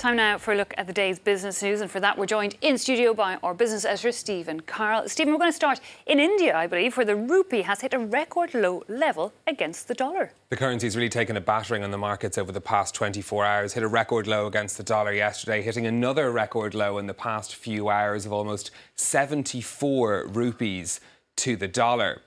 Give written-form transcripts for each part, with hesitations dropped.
Time now for a look at the day's business news, and for that we're joined in studio by our business editor Stephen Carroll. Stephen, we're going to start in India, I believe, where the rupee has hit a record low level against the dollar. The currency's really taken a battering on the markets over the past 24 hours, hit a record low against the dollar yesterday, hitting another record low in the past few hours of almost 74 rupees to the dollar.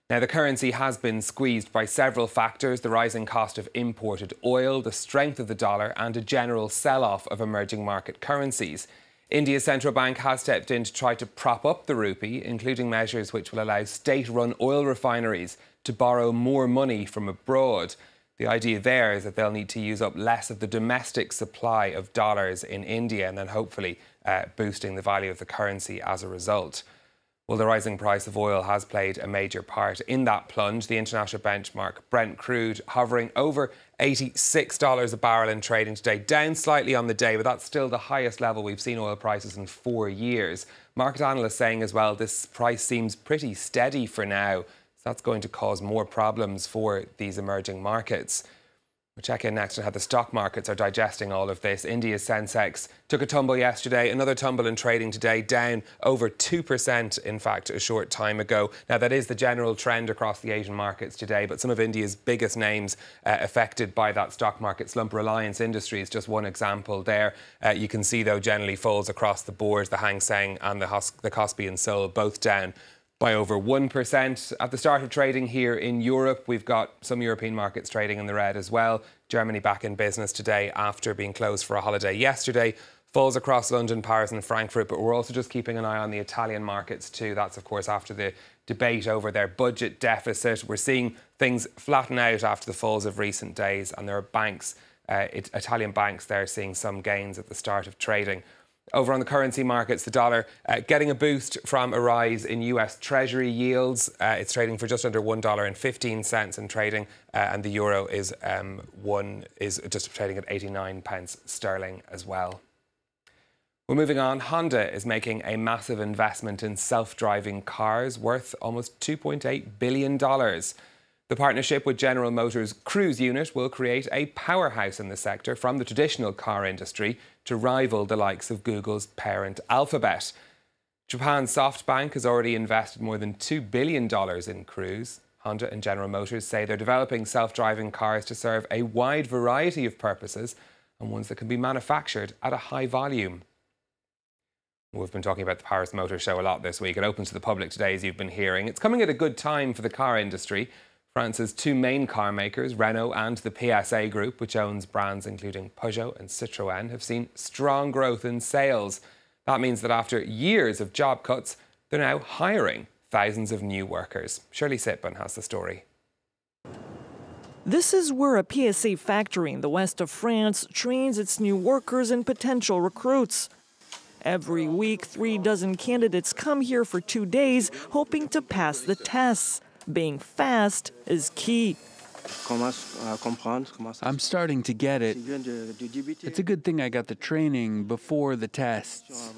Now, the currency has been squeezed by several factors: the rising cost of imported oil, the strength of the dollar and a general sell-off of emerging market currencies. India's central bank has stepped in to try to prop up the rupee, including measures which will allow state-run oil refineries to borrow more money from abroad. The idea there is that they'll need to use up less of the domestic supply of dollars in India and then hopefully boosting the value of the currency as a result. Well, the rising price of oil has played a major part in that plunge. The international benchmark Brent crude hovering over $86 a barrel in trading today, down slightly on the day, but that's still the highest level we've seen oil prices in 4 years. Market analysts saying as well this price seems pretty steady for now, so that's going to cause more problems for these emerging markets. We'll check in next on how the stock markets are digesting all of this. India's Sensex took a tumble yesterday, another tumble in trading today, down over 2%, in fact, a short time ago. Now, that is the general trend across the Asian markets today, but some of India's biggest names affected by that stock market slump. Reliance Industries, just one example there. You can see, though, generally falls across the board. The Hang Seng and the Kospi and Seoul both down by over 1%. At the start of trading here in Europe, we've got some European markets trading in the red as well. Germany back in business today after being closed for a holiday yesterday. Falls across London, Paris and Frankfurt, but we're also just keeping an eye on the Italian markets too. That's, of course, after the debate over their budget deficit. We're seeing things flatten out after the falls of recent days, and there are banks, Italian banks there, seeing some gains at the start of trading. Over on the currency markets, the dollar getting a boost from a rise in US Treasury yields. It's trading for just under $1.15 in trading, and the euro is just trading at 89 pence sterling as well. We're moving on. Honda is making a massive investment in self-driving cars worth almost $2.8 billion. The partnership with General Motors' Cruise unit will create a powerhouse in the sector from the traditional car industry to rival the likes of Google's parent Alphabet. Japan's SoftBank has already invested more than $2 billion in Cruise. Honda and General Motors say they're developing self-driving cars to serve a wide variety of purposes and ones that can be manufactured at a high volume. We've been talking about the Paris Motor Show a lot this week. It opens to the public today, as you've been hearing. It's coming at a good time for the car industry. France's two main car makers, Renault and the PSA Group, which owns brands including Peugeot and Citroën, have seen strong growth in sales. That means that after years of job cuts, they're now hiring thousands of new workers. Shirley Sitbon has the story. This is where a PSA factory in the west of France trains its new workers and potential recruits. Every week, 3 dozen candidates come here for 2 days, hoping to pass the tests. Being fast is key. I'm starting to get it. It's a good thing I got the training before the tests.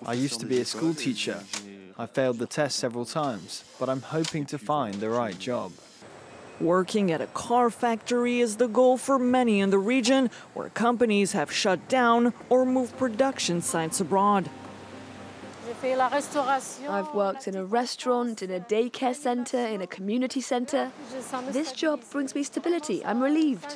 I used to be a school teacher. I failed the test several times, but I'm hoping to find the right job. Working at a car factory is the goal for many in the region, where companies have shut down or moved production sites abroad. I've worked in a restaurant, in a daycare centre, in a community centre. This job brings me stability. I'm relieved.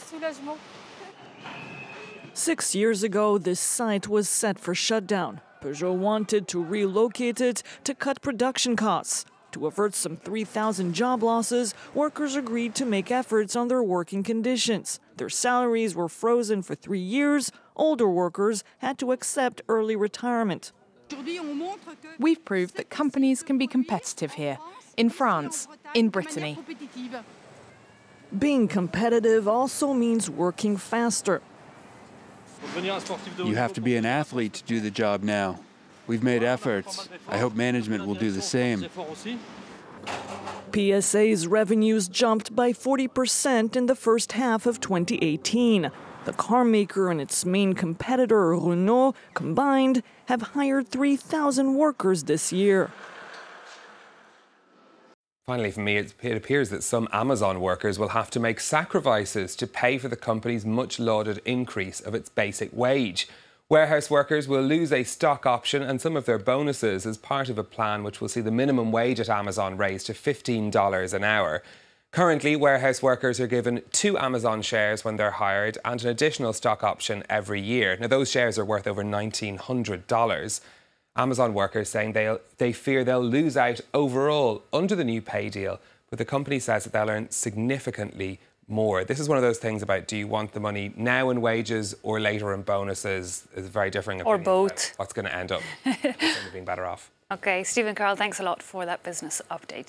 6 years ago, this site was set for shutdown. Peugeot wanted to relocate it to cut production costs. To avert some 3,000 job losses, workers agreed to make efforts on their working conditions. Their salaries were frozen for 3 years. Older workers had to accept early retirement. We've proved that companies can be competitive here, in France, in Brittany. Being competitive also means working faster. You have to be an athlete to do the job now. We've made efforts. I hope management will do the same. PSA's revenues jumped by 40% in the first half of 2018. The car maker and its main competitor, Renault, combined, have hired 3,000 workers this year. Finally, for me, it appears that some Amazon workers will have to make sacrifices to pay for the company's much-lauded increase of its basic wage. Warehouse workers will lose a stock option and some of their bonuses as part of a plan which will see the minimum wage at Amazon raised to $15 an hour. Currently, warehouse workers are given 2 Amazon shares when they're hired and an additional stock option every year. Now, those shares are worth over $1,900. Amazon workers saying they fear they'll lose out overall under the new pay deal, but the company says that they'll earn significantly more. This is one of those things about, do you want the money now in wages or later in bonuses? Is very differing or both. What's going to end up being better off. OK, Stephen Carroll, thanks a lot for that business update.